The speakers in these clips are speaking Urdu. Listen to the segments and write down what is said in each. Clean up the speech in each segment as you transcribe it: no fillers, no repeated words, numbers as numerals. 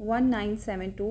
1972।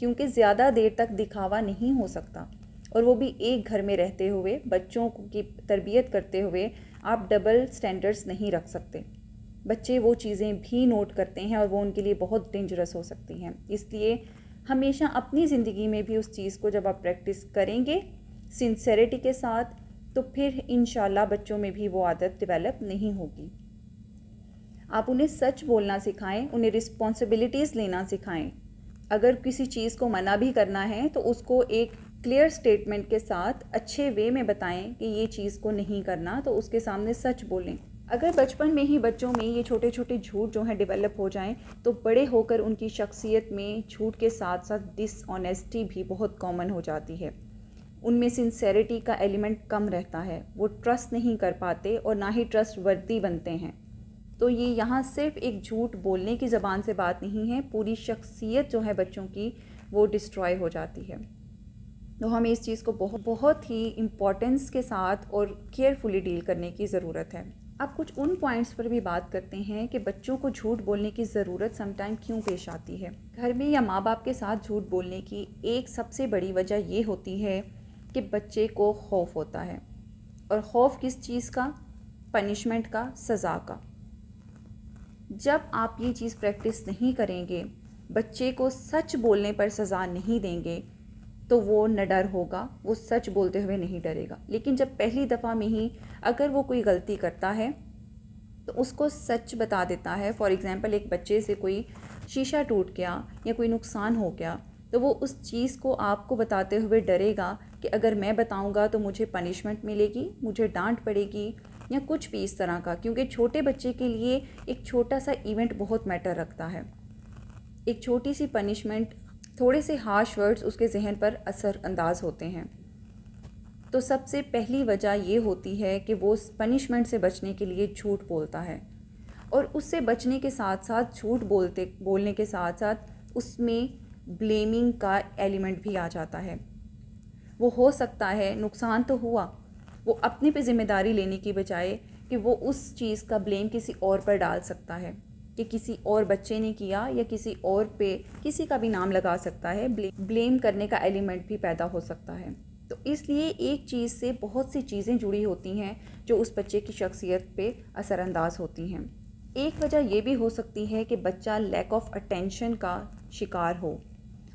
کیونکہ زیادہ دیر تک دکھاوا نہیں ہو سکتا، اور وہ بھی ایک گھر میں رہتے ہوئے، بچوں کی تربیت کرتے ہوئے آپ ڈبل سٹینڈرڈز نہیں رکھ سکتے۔ بچے وہ چیزیں بھی نوٹ کرتے ہیں اور وہ ان کے لیے بہت ڈینجرس ہو سکتی ہیں۔ اس لیے ہمیشہ اپنی زندگی میں بھی اس چیز کو جب آپ پریکٹس کریں گے سنسیریٹی کے ساتھ، تو پھر انشاءاللہ بچوں میں بھی وہ عادت ڈیولپ نہیں ہوگی۔ آپ انہیں سچ بولنا سکھائیں، انہیں رسپانسبلٹیز لینا سکھائیں۔ اگر کسی چیز کو منع بھی کرنا ہے تو اس کو ایک کلیئر سٹیٹمنٹ کے ساتھ اچھے وے میں بتائیں کہ یہ چیز کو نہیں کرنا، تو اس کے سامنے سچ بولیں۔ اگر بچپن میں ہی بچوں میں یہ چھوٹے چھوٹے جھوٹ جو ہیں ڈیولپ ہو جائیں، تو بڑے ہو کر ان کی شخصیت میں جھوٹ کے ساتھ ساتھ ڈس آنیسٹی بھی بہت کامن ہو جاتی ہے۔ ان میں سنسیریٹی کا ایلیمنٹ کم رہتا ہے، وہ ٹرسٹ نہیں کر پاتے اور نہ ہی ٹرسٹ وردی بنتے ہیں۔ تو یہ یہاں صرف ایک جھوٹ بولنے کی زبان سے بات نہیں ہے، پوری شخصیت جو ہے بچوں کی وہ ڈسٹروائے ہو جاتی ہے۔ تو ہمیں اس چیز کو بہت ہی امپورٹنس کے ساتھ اور کیئرفلی ڈیل کرنے کی ضرورت ہے۔ اب کچھ ان پوائنٹس پر بھی بات کرتے ہیں کہ بچوں کو جھوٹ بولنے کی ضرورت سم ٹائم کیوں پیش آتی ہے۔ گھر میں یا ماں باپ کے ساتھ جھوٹ بولنے کی ایک سب سے بڑی وجہ یہ ہوتی ہے کہ بچے کو خوف ہوتا ہے، اور خوف کس چیز کا؟ پنشمنٹ کا، سزا کا۔ جب آپ یہ چیز پریکٹس نہیں کریں گے، بچے کو سچ بولنے پر سزا نہیں دیں گے، تو وہ نہ ڈر ہوگا، وہ سچ بولتے ہوئے نہیں ڈرے گا۔ لیکن جب پہلی دفعہ میں ہی اگر وہ کوئی غلطی کرتا ہے تو اس کو سچ بتا دیتا ہے، فار ایگزامپل ایک بچے سے کوئی شیشہ ٹوٹ گیا یا کوئی نقصان ہو گیا، تو وہ اس چیز کو آپ کو بتاتے ہوئے ڈرے گا کہ اگر میں بتاؤں گا تو مجھے پنشمنٹ ملے گی، مجھے ڈانٹ پڑے گی یا کچھ بھی اس طرح کا، کیونکہ چھوٹے بچے کے لیے ایک چھوٹا سا ایونٹ بہت میٹر رکھتا ہے۔ ایک چھوٹی سی پنشمنٹ، تھوڑے سے ہارش ورڈز اس کے ذہن پر اثر انداز ہوتے ہیں۔ تو سب سے پہلی وجہ یہ ہوتی ہے کہ وہ پنشمنٹ سے بچنے کے لیے جھوٹ بولتا ہے، اور اس سے بچنے کے ساتھ ساتھ جھوٹ بولنے کے ساتھ ساتھ اس میں بلیمنگ کا ایلیمنٹ بھی آ جاتا ہے۔ وہ ہو سکتا ہے نقصان تو ہوا، وہ اپنے پہ ذمہ داری لینے کی بجائے کہ وہ اس چیز کا بلیم کسی اور پر ڈال سکتا ہے کہ کسی اور بچے نے کیا، یا کسی اور پہ کسی کا بھی نام لگا سکتا ہے، بلیم کرنے کا ایلیمنٹ بھی پیدا ہو سکتا ہے۔ تو اس لیے ایک چیز سے بہت سی چیزیں جڑی ہوتی ہیں جو اس بچے کی شخصیت پہ اثر انداز ہوتی ہیں۔ ایک وجہ یہ بھی ہو سکتی ہے کہ بچہ لیک آف اٹینشن کا شکار ہو،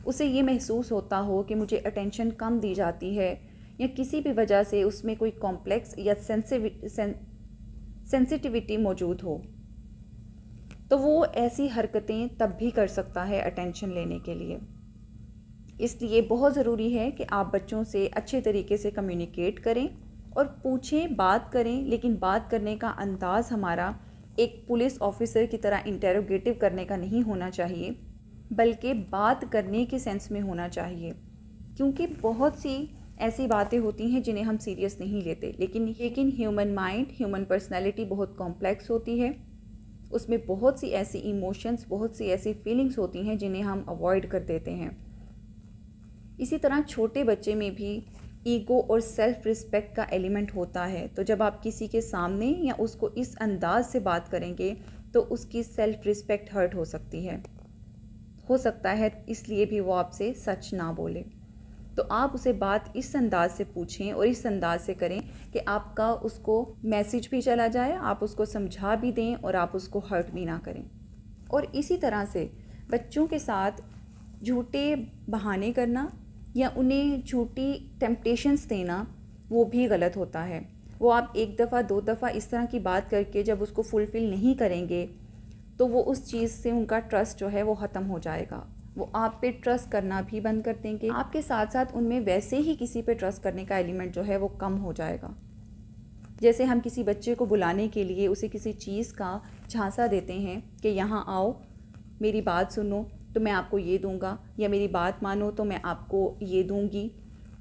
اسے یہ محسوس ہوتا ہو کہ مجھے اٹینشن کم دی جاتی ہے، یا کسی بھی وجہ سے اس میں کوئی کمپلیکس یا سینسیٹیوٹی موجود ہو، تو وہ ایسی حرکتیں تب بھی کر سکتا ہے اٹینشن لینے کے لیے۔ اس لیے بہت ضروری ہے کہ آپ بچوں سے اچھے طریقے سے کمیونیکیٹ کریں اور پوچھیں، بات کریں، لیکن بات کرنے کا انداز ہمارا ایک پولیس آفیسر کی طرح انٹیروگیٹو کرنے کا نہیں ہونا چاہیے، بلکہ بات کرنے کے سینس میں ہونا چاہیے، کیونکہ بہت سی ایسی باتیں ہوتی ہیں جنہیں ہم سیریس نہیں لیتے، لیکن ہیومن مائنڈ، ہیومن پرسنالٹی بہت کمپلیکس ہوتی ہے، اس میں بہت سی ایسی ایموشنز، بہت سی ایسی فیلنگز ہوتی ہیں جنہیں ہم اوائڈ کر دیتے ہیں۔ اسی طرح چھوٹے بچے میں بھی ایگو اور سیلف رسپیکٹ کا ایلیمنٹ ہوتا ہے، تو جب آپ کسی کے سامنے یا اس کو اس انداز سے بات کریں گے تو اس کی سیلف رسپیکٹ ہرٹ ہو سکتی ہے، ہو سکتا ہے اس لیے بھی وہ آپ سے سچ نہ بولے۔ تو آپ اسے بات اس انداز سے پوچھیں اور اس انداز سے کریں کہ آپ کا اس کو میسیج بھی چلا جائے، آپ اس کو سمجھا بھی دیں اور آپ اس کو ہرٹ بھی نہ کریں۔ اور اسی طرح سے بچوں کے ساتھ جھوٹے بہانے کرنا یا انہیں جھوٹی ٹیمپٹیشنز دینا وہ بھی غلط ہوتا ہے۔ وہ آپ ایک دفعہ دو دفعہ اس طرح کی بات کر کے جب اس کو فلفل نہیں کریں گے تو وہ اس چیز سے ان کا ٹرسٹ جو ہے وہ ختم ہو جائے گا، وہ آپ پہ ٹرسٹ کرنا بھی بند کر دیں گے، آپ کے ساتھ ساتھ ان میں ویسے ہی کسی پہ ٹرسٹ کرنے کا ایلیمنٹ جو ہے وہ کم ہو جائے گا۔ جیسے ہم کسی بچے کو بلانے کے لیے اسے کسی چیز کا جھانسا دیتے ہیں کہ یہاں آؤ، میری بات سنو تو میں آپ کو یہ دوں گا، یا میری بات مانو تو میں آپ کو یہ دوں گی،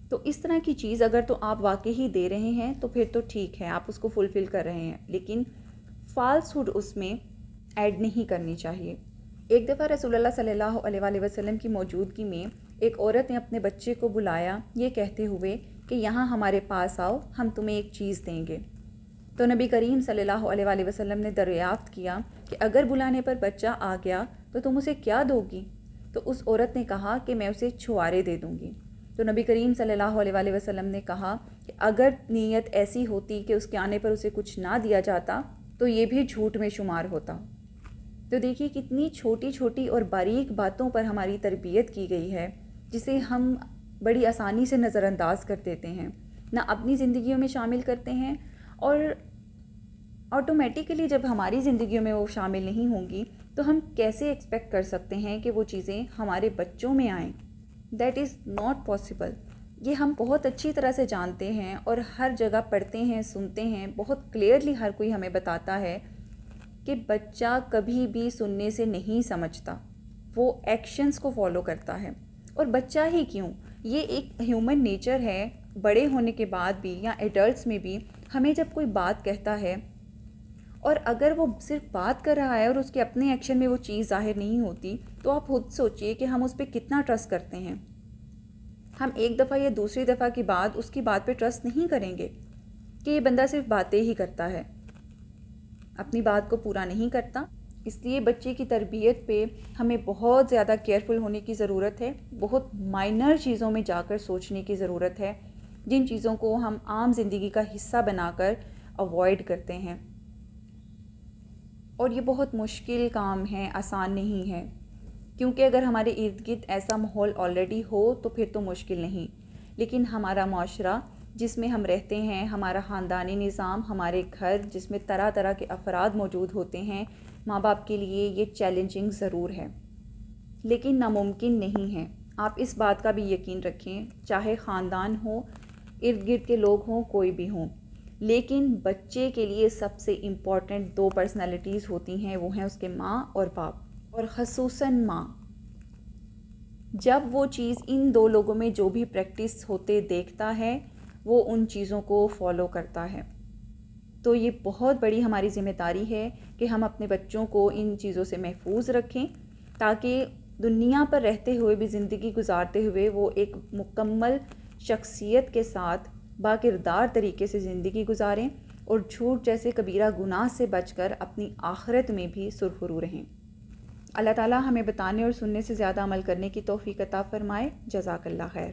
تو اس طرح کی چیز اگر تو آپ واقعی ہی دے رہے ہیں تو پھر تو ٹھیک ہے، آپ اس کو فلفل کر رہے ہیں، لیکن فالس ہوڈ اس میں ایڈ نہیں کرنی چاہیے۔ ایک دفعہ رسول اللہ صلی اللہ علیہ وآلہ وسلم کی موجودگی میں ایک عورت نے اپنے بچے کو بلایا یہ کہتے ہوئے کہ یہاں ہمارے پاس آؤ، ہم تمہیں ایک چیز دیں گے۔ تو نبی کریم صلی اللہ علیہ وآلہ وسلم نے دریافت کیا کہ اگر بلانے پر بچہ آ گیا تو تم اسے کیا دو گی؟ تو اس عورت نے کہا کہ میں اسے چھوارے دے دوں گی. تو نبی کریم صلی اللہ علیہ وآلہ وسلم نے کہا کہ اگر نیت ایسی ہوتی کہ اس کے آنے پر اسے کچھ نہ دیا جاتا تو یہ بھی جھوٹ میں شمار ہوتا. تو دیکھیے کتنی چھوٹی چھوٹی اور باریک باتوں پر ہماری تربیت کی گئی ہے جسے ہم بڑی آسانی سے نظر انداز کر دیتے ہیں، نہ اپنی زندگیوں میں شامل کرتے ہیں، اور آٹومیٹیکلی جب ہماری زندگیوں میں وہ شامل نہیں ہوں گی تو ہم کیسے ایکسپیکٹ کر سکتے ہیں کہ وہ چیزیں ہمارے بچوں میں آئیں. That is not possible. یہ ہم بہت اچھی طرح سے جانتے ہیں اور ہر جگہ پڑھتے ہیں، سنتے ہیں، بہت کلیئرلی ہر کوئی ہمیں بتاتا ہے کہ بچہ کبھی بھی سننے سے نہیں سمجھتا، وہ ایکشنز کو فالو کرتا ہے. اور بچہ ہی کیوں، یہ ایک ہیومن نیچر ہے. بڑے ہونے کے بعد بھی یا ایڈلٹس میں بھی ہمیں جب کوئی بات کہتا ہے اور اگر وہ صرف بات کر رہا ہے اور اس کے اپنے ایکشن میں وہ چیز ظاہر نہیں ہوتی تو آپ خود سوچئے کہ ہم اس پہ کتنا ٹرسٹ کرتے ہیں. ہم ایک دفعہ یا دوسری دفعہ کی بات اس کی بات پہ ٹرسٹ نہیں کریں گے کہ یہ بندہ صرف باتیں ہی کرتا ہے، اپنی بات کو پورا نہیں کرتا. اس لیے بچے کی تربیت پہ ہمیں بہت زیادہ کیئرفل ہونے کی ضرورت ہے. بہت مائنر چیزوں میں جا کر سوچنے کی ضرورت ہے جن چیزوں کو ہم عام زندگی کا حصہ بنا کر اوائڈ کرتے ہیں. اور یہ بہت مشکل کام ہے، آسان نہیں ہے، کیونکہ اگر ہمارے ارد گرد ایسا ماحول آلریڈی ہو تو پھر تو مشکل نہیں. لیکن ہمارا معاشرہ جس میں ہم رہتے ہیں، ہمارا خاندانی نظام، ہمارے گھر جس میں طرح طرح کے افراد موجود ہوتے ہیں، ماں باپ کے لیے یہ چیلنجنگ ضرور ہے لیکن ناممکن نہیں ہے. آپ اس بات کا بھی یقین رکھیں، چاہے خاندان ہو، ارد گرد کے لوگ ہوں، کوئی بھی ہوں، لیکن بچے کے لیے سب سے امپورٹنٹ 2 پرسنالٹیز ہوتی ہیں، وہ ہیں اس کے ماں اور باپ، اور خصوصاً ماں. جب وہ چیز ان 2 لوگوں میں جو بھی پریکٹس ہوتے دیکھتا ہے وہ ان چیزوں کو فالو کرتا ہے. تو یہ بہت بڑی ہماری ذمہ داری ہے کہ ہم اپنے بچوں کو ان چیزوں سے محفوظ رکھیں تاکہ دنیا پر رہتے ہوئے بھی، زندگی گزارتے ہوئے، وہ ایک مکمل شخصیت کے ساتھ باکردار طریقے سے زندگی گزاریں اور جھوٹ جیسے کبیرہ گناہ سے بچ کر اپنی آخرت میں بھی سرخرو رہیں. اللہ تعالیٰ ہمیں بتانے اور سننے سے زیادہ عمل کرنے کی توفیق عطا فرمائے. جزاک اللہ خیر.